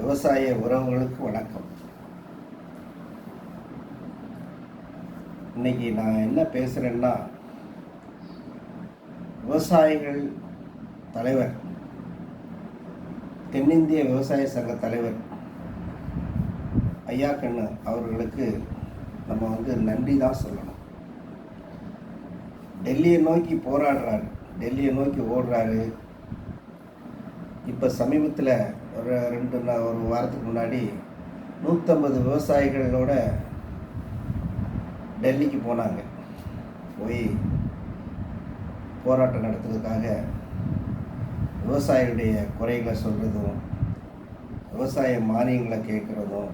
விவசாய உறவுகளுக்கு வணக்கம். இன்னைக்கு நான் என்ன பேசுகிறேன்னா, விவசாயிகள் தலைவர், தென்னிந்திய விவசாய சங்க தலைவர் ஐயா கண்ணு அவர்களுக்கு நம்ம நன்றி தான் சொல்லணும். டெல்லியை நோக்கி போராடுறாரு, டெல்லியை நோக்கி ஓடுறாரு. இப்போ சமீபத்தில் ஒரு வாரத்துக்கு முன்னாடி 150 விவசாயிகளோட டெல்லிக்கு போனாங்க. போய் போராட்டம் நடத்துறதுக்காக விவசாயிகளுடைய குறைகளை சொல்கிறதும், விவசாய மானியங்களை கேட்குறதும்,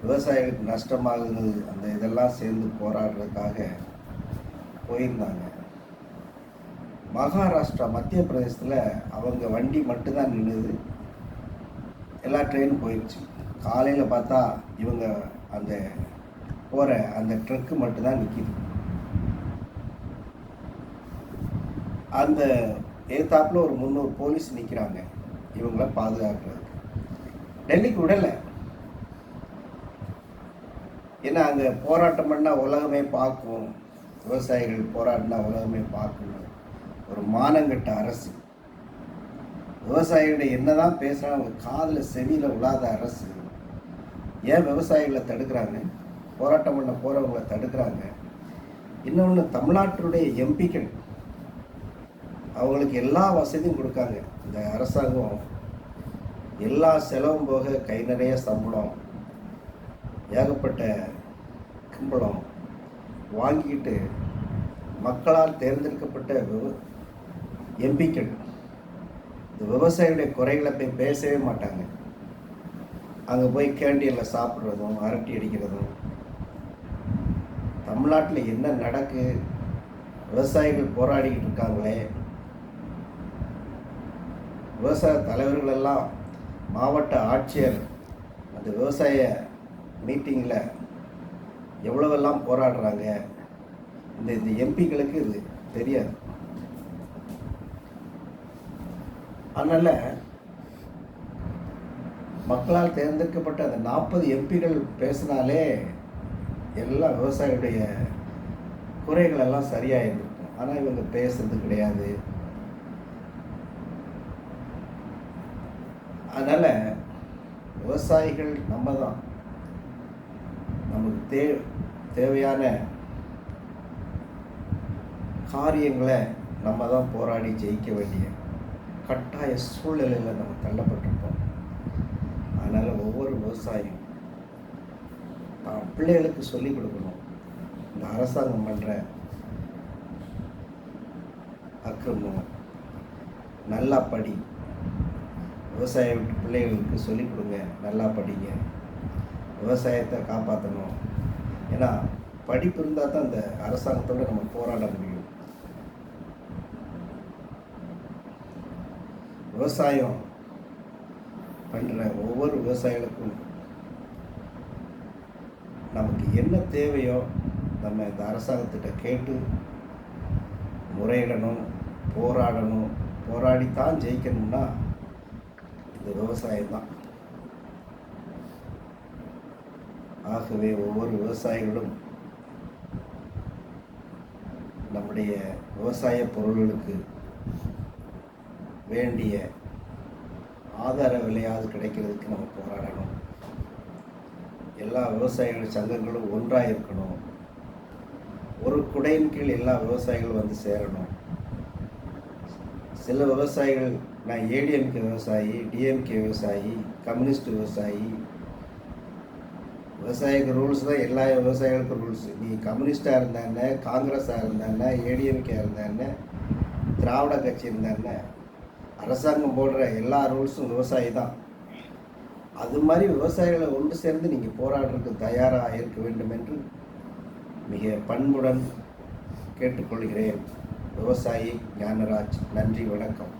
விவசாயிகளுக்கு நஷ்டமாகுது அந்த இதெல்லாம் சேர்ந்து போராடுறதுக்காக போயிருந்தாங்க. மகாராஷ்டிரா, மத்திய பிரதேசத்தில் அவங்க வண்டி மட்டும்தான் நின்றுது, எல்லா ட்ரெயினும் போயிடுச்சு. காலையில் பார்த்தா இவங்க அந்த போகிற அந்த ட்ரக்கு மட்டும்தான் நிற்கிது. அந்த ஏத்தாப்பில் ஒரு 300 போலீஸ் நிற்கிறாங்க இவங்கள பாதுகாக்கிறதுக்கு. டெல்லிக்கு விடலை, ஏன்னா அங்கே போராட்டம் பண்ணால் உலகமே பார்க்கும், விவசாயிகள் போராடினா உலகமே பார்க்கணும். ஒரு மானங்கட்ட அரசு, விவசாயிகளை என்னதான் பேசுகிறாங்க, அவங்க காதில் செவியில் விழாத அரசு. ஏன் விவசாயிகளை தடுக்கிறாங்க, போராட்டம் பண்ண போகிறவங்களை தடுக்கிறாங்க? இன்னொன்று, தமிழ்நாட்டுடைய எம்பிக்கள் அவங்களுக்கு எல்லா வசதியும் கொடுக்காங்க. இந்த அரசாங்கம் எல்லா செலவும் போக கை நிறைய சம்பளம், ஏகப்பட்ட கம்பளம் வாங்கிட்டு மக்களால் தேர்ந்தெடுக்கப்பட்ட எம்பிக்கள் இந்த விவசாயிகளுடைய குறைகளை போய் பேசவே மாட்டாங்க. அங்கே போய் கேண்டீனில் சாப்பிட்றதும் அரட்டி அடிக்கிறதும். தமிழ்நாட்டில் என்ன நடக்கு, விவசாயிகள் போராடிக்கிட்டு இருக்காங்களே, விவசாய தலைவர்களெல்லாம், மாவட்ட ஆட்சியர் அந்த விவசாய மீட்டிங்கில் எவ்வளவெல்லாம் போராடுறாங்க. இந்த எம்பிக்களுக்கு இது தெரியாது. அதனால் மக்களால் தேர்ந்தெடுக்கப்பட்ட அந்த 40 எம்பிகள் பேசினாலே எல்லா விவசாயிகளுடைய குறைகள் எல்லாம் சரியாயிருக்கும். ஆனால் இவங்க பேசுறது கிடையாது. அதனால் விவசாயிகள் நம்ம தான், நமக்கு தேவையான காரியங்களை நம்ம தான் போராடி ஜெயிக்க வேண்டிய கட்டாய சூழ்நிலையில் நம்ம தள்ளப்பட்டிருப்போம். அதனால் ஒவ்வொரு விவசாயியும் தான் பிள்ளைகளுக்கு சொல்லிக் கொடுக்கணும், இந்த அரசாங்கம் பண்ணுற அக்கிரமம் நல்லா படி, விவசாய பிள்ளைகளுக்கு சொல்லிக் கொடுங்க, நல்லா படிங்க, விவசாயத்தை காப்பாற்றணும். ஏன்னா படிப்பு இருந்தால் தான் இந்த அரசாங்கத்தோடு நம்ம போராட முடியும். விவசாயம் பண்ணுற ஒவ்வொரு விவசாயிகளுக்கும் நமக்கு என்ன தேவையோ நம்ம இந்த அரசாங்கத்திட்ட கேட்டு முறையிடணும், போராடணும். போராடித்தான் ஜெயிக்கணும்னா இந்த விவசாயம்தான். ஆகவே ஒவ்வொரு விவசாயிகளும் நம்முடைய விவசாய பொருள்களுக்கு வேண்டிய ஆதார விலையாவது கிடைக்கிறதுக்கு நம்ம போராடணும். எல்லா விவசாயிகள் சங்கங்களும் ஒன்றாக இருக்கணும். ஒரு குடையின் கீழ் எல்லா விவசாயிகளும் வந்து சேரணும். சில விவசாயிகள், நான் ஏடிஎம்கே விவசாயி, டிஎம்கே விவசாயி, கம்யூனிஸ்ட் விவசாயி, விவசாயிக்கு ரூல்ஸ் தான் எல்லா விவசாயிகளுக்கும் ரூல்ஸ். நீ கம்யூனிஸ்டாக இருந்தானே, காங்கிரஸாக இருந்தானே, ஏடிஎம்கே இருந்தானே, திராவிட கட்சி இருந்தானே, அரசாங்கம் போடுற எல்லா ரூல்ஸும் விவசாயி தான். அது மாதிரி விவசாயிகளை ஒன்று சேர்ந்து நீங்கள் போராடுறதுக்கு தயாராக இருக்க வேண்டும் என்று மிக பண்புடன் கேட்டுக்கொள்கிறேன். விவசாயி ஞானராஜ். நன்றி, வணக்கம்.